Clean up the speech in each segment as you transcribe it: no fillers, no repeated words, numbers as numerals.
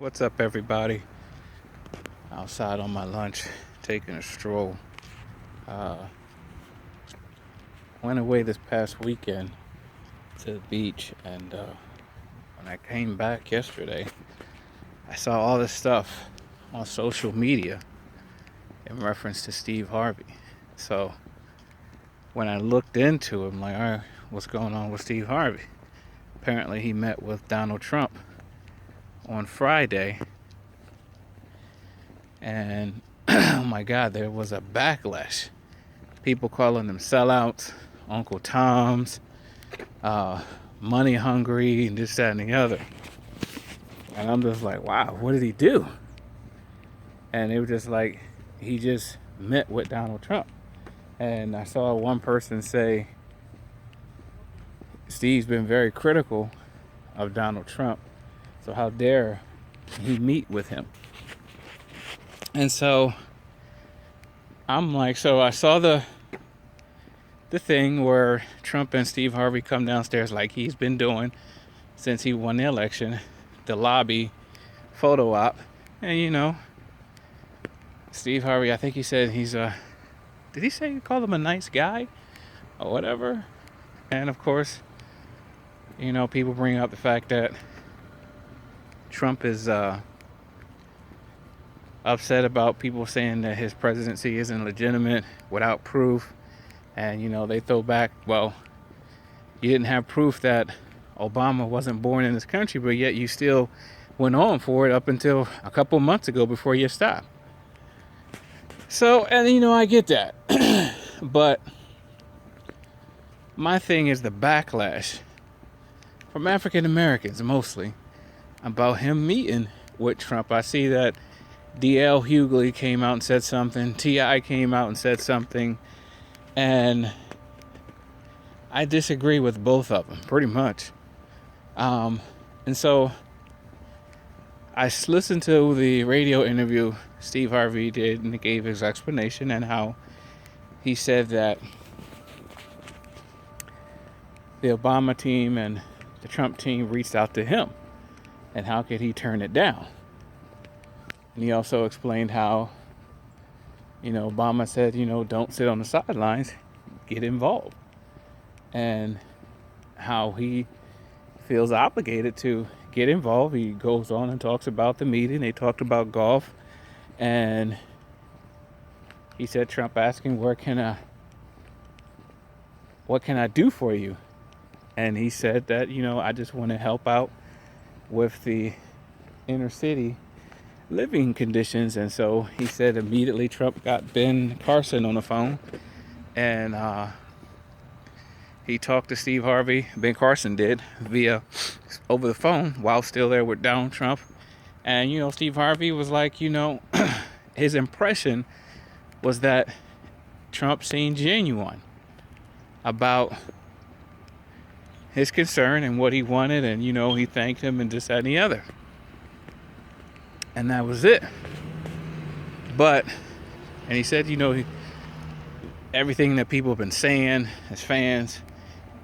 What's up, everybody? Outside on my lunch, taking a stroll. Uh, Went away this past weekend to the beach, and when I came back yesterday, I saw all this stuff on social media in reference to Steve Harvey. So when I looked into it, I'm like, all right, what's going on with Steve Harvey? Apparently, he met with Donald Trump on Friday. And oh my God, there was a backlash. People calling them sellouts, Uncle Toms, money hungry, and this, that, and the other. And I'm just like, wow, what did he do? And it was just like, he just met with Donald Trump. And I saw one person say, Steve's been very critical of Donald Trump, so how dare he meet with him? And so I'm like, so I saw the thing where Trump and Steve Harvey come downstairs like he's been doing since he won the election, the lobby photo op. And Steve Harvey, I think he said did he say he called him a nice guy or whatever? And of course, people bring up the fact that Trump is upset about people saying that his presidency isn't legitimate without proof. And, they throw back, well, you didn't have proof that Obama wasn't born in this country, but yet you still went on for it up until a couple months ago before you stopped. So, and I get that. But my thing is the backlash from African Americans mostly about him meeting with Trump. I see that D.L. Hughley came out and said something. T.I. came out and said something. And I disagree with both of them, pretty much. And so I listened to the radio interview Steve Harvey did, and he gave his explanation and how he said that the Obama team and the Trump team reached out to him, and how could he turn it down? And he also explained how Obama said, don't sit on the sidelines, get involved. And how he feels obligated to get involved. He goes on and talks about the meeting. They talked about golf. And he said, Trump asking, what can I do for you? And he said that, I just want to help out with the inner city living conditions. And so he said immediately Trump got Ben Carson on the phone, and he talked to Steve Harvey. Ben Carson did via over the phone while still there with Donald Trump. And Steve Harvey was like, his impression was that Trump seemed genuine about his concern and what he wanted, and he thanked him and this, that, and the other. And that was it. And he said, everything that people have been saying as fans,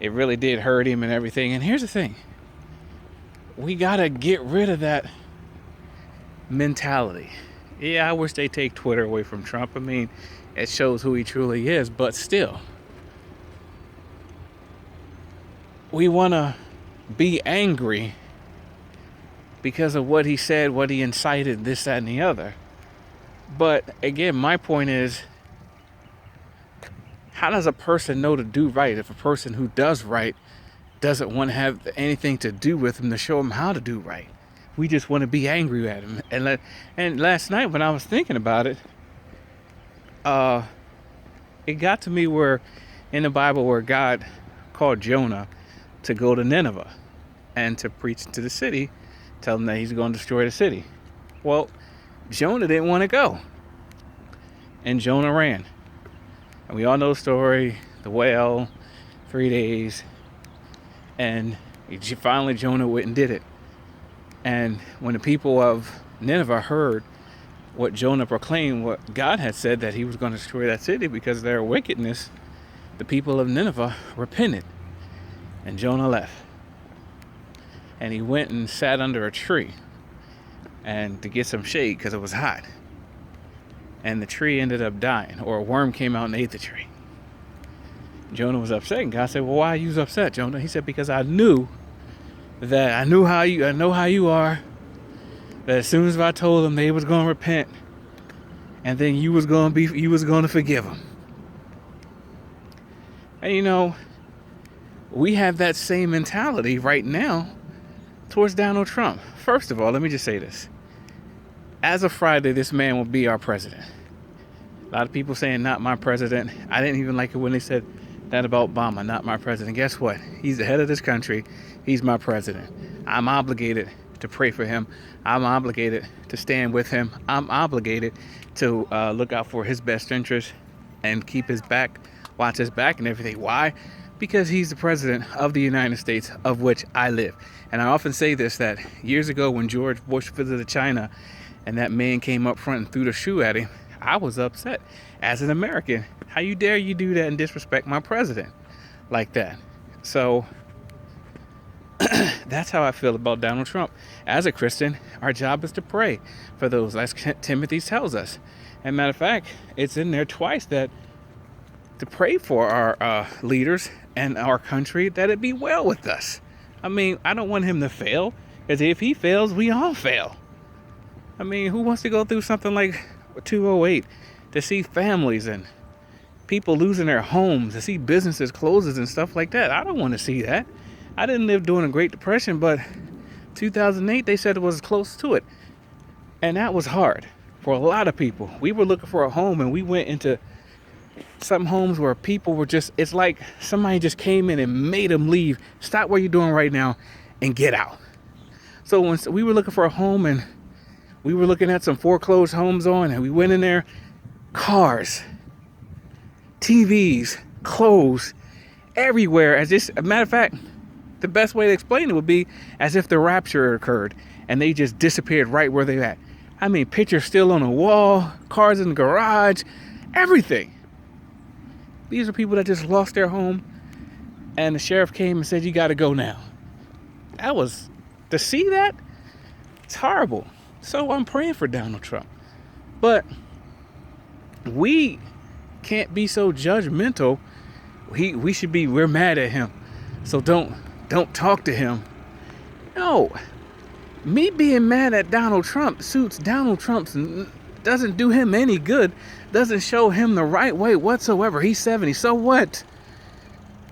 it really did hurt him and everything. And here's the thing. We got to get rid of that mentality. Yeah, I wish they take Twitter away from Trump. I mean, it shows who he truly is. But still, we want to be angry because of what he said, what he incited, this, that, and the other. But again, my point is, how does a person know to do right if a person who does right doesn't want to have anything to do with him to show him how to do right? We just want to be angry at him. And last night when I was thinking about it, it got to me where in the Bible where God called Jonah to go to Nineveh and to preach to the city, tell them that he's going to destroy the city. Well, Jonah didn't want to go. And Jonah ran. And we all know the story, the whale, 3 days. And finally Jonah went and did it. And when the people of Nineveh heard what Jonah proclaimed, what God had said, that he was going to destroy that city because of their wickedness, the people of Nineveh repented. And Jonah left. And he went and sat under a tree. and to get some shade because it was hot. And the tree ended up dying, or a worm came out and ate the tree. Jonah was upset, and God said, well, why are you upset, Jonah? He said, because I know how you are, that as soon as I told them they was going to repent, and then you was going to forgive them. And we have that same mentality right now towards Donald Trump. First of all, let me just say this. As of Friday, this man will be our president. A lot of people saying, not my president. I didn't even like it when they said that about Obama, not my president. Guess what? He's the head of this country. He's my president. I'm obligated to pray for him. I'm obligated to stand with him. I'm obligated to look out for his best interest and keep his back, watch his back and everything. Why? Because he's the president of the United States, of which I live. And I often say this, that years ago when George Bush visited China and that man came up front and threw the shoe at him, I was upset as an American. How you dare you do that and disrespect my president like that? So that's how I feel about Donald Trump. As a Christian, our job is to pray for those, as Timothy tells us. And matter of fact, it's in there twice that to pray for our leaders and our country, that it be well with us. I mean, I don't want him to fail, because if he fails, we all fail. I mean, who wants to go through something like 208, to see families and people losing their homes, to see businesses closes and stuff like that? I don't want to see that. I didn't live during the Great Depression, but 2008, they said it was close to it. And that was hard for a lot of people. We were looking for a home, and we went into some homes where people were just, it's like somebody just came in and made them leave. Stop what you're doing right now and get out. So when we were looking for a home, and we were looking at some foreclosed homes and we went in there, cars, TVs, clothes, everywhere. As a matter of fact, the best way to explain it would be as if the rapture occurred and they just disappeared right where they're at. I mean, pictures still on the wall, cars in the garage, everything. These are people that just lost their home, and the sheriff came and said, you got to go now. To see that, it's horrible. So I'm praying for Donald Trump. But we can't be so judgmental. We're mad at him. So don't talk to him. No. Me being mad at Donald Trump suits Donald Trump, doesn't do him any good. Doesn't show him the right way whatsoever. He's 70. So what?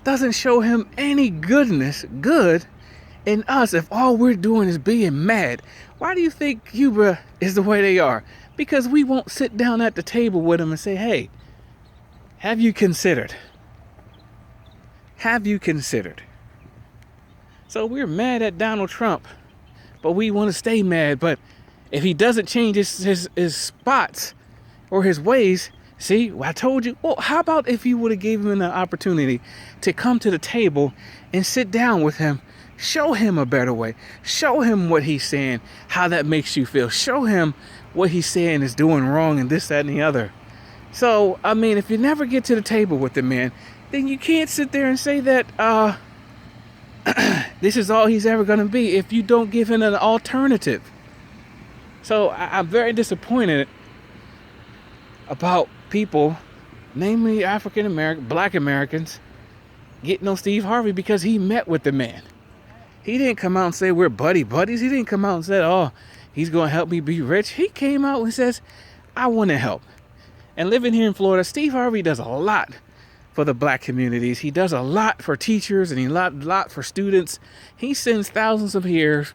Doesn't show him any good in us if all we're doing is being mad. Why do you think Cuba is the way they are? Because we won't sit down at the table with them and say, hey, have you considered? Have you considered? So we're mad at Donald Trump, but we want to stay mad. But if he doesn't change his spots or his ways, see, I told you. Well, how about if you would have gave him an opportunity to come to the table and sit down with him? Show him a better way. Show him what he's saying, how that makes you feel. Show him what he's saying is doing wrong and this, that, and the other. So, I mean, if you never get to the table with the man, then you can't sit there and say that this is all he's ever going to be if you don't give him an alternative. So I'm very disappointed about people, namely African American, Black Americans, getting on Steve Harvey because he met with the man. He didn't come out and say we're buddies. He didn't come out and say, oh, he's going to help me be rich. He came out and says, I want to help. And living here in Florida, Steve Harvey does a lot for the black communities. He does a lot for teachers, and he lot for students. He sends thousands of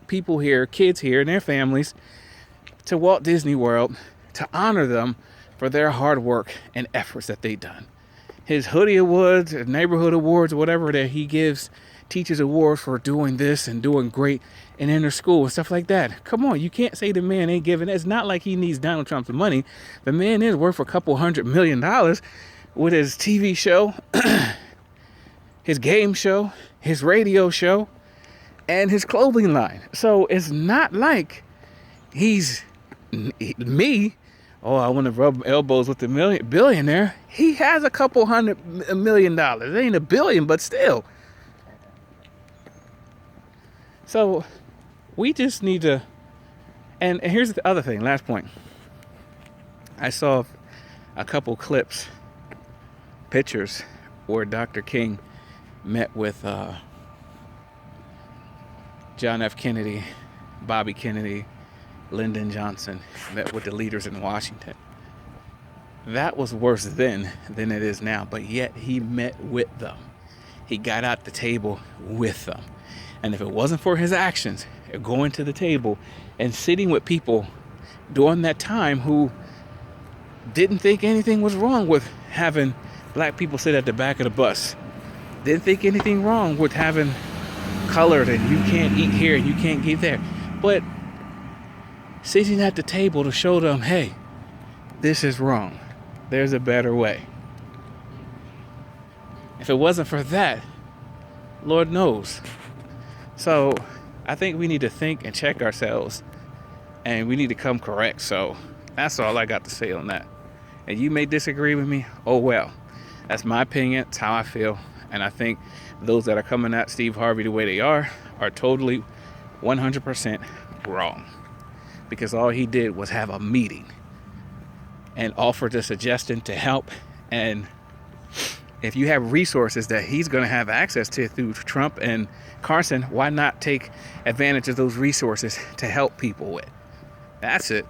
people here, kids here and their families to Walt Disney World to honor them for their hard work and efforts that they've done. His hoodie awards, neighborhood awards, whatever that he gives teachers awards for doing this and doing great in inner school and stuff like that. Come on, you can't say the man ain't giving. It's not like he needs Donald Trump's money. The man is worth a couple $100 million with his TV show, his game show, his radio show, and his clothing line. So it's not like he's me. Oh, I want to rub elbows with the billionaire. He has a couple $100 million. It ain't a billion, but still. So we just need to And here's the other thing, last point. I saw a couple clips, pictures, where Dr. King met with John F. Kennedy, Bobby Kennedy, Lyndon Johnson, met with the leaders in Washington. That was worse then than it is now, but yet he met with them. He got at the table with them. And if it wasn't for his actions, going to the table and sitting with people during that time who didn't think anything was wrong with having black people sit at the back of the bus, didn't think anything wrong with having colored and you can't eat here and you can't eat there, but sitting at the table to show them, hey, this is wrong. There's a better way. If it wasn't for that, Lord knows. So I think we need to think and check ourselves, and we need to come correct. So that's all I got to say on that. And you may disagree with me. Oh well, that's my opinion. It's how I feel. And I think those that are coming at Steve Harvey the way they are totally 100% wrong. Because all he did was have a meeting and offered a suggestion to help. And if you have resources that he's going to have access to through Trump and Carson, why not take advantage of those resources to help people with? That's it.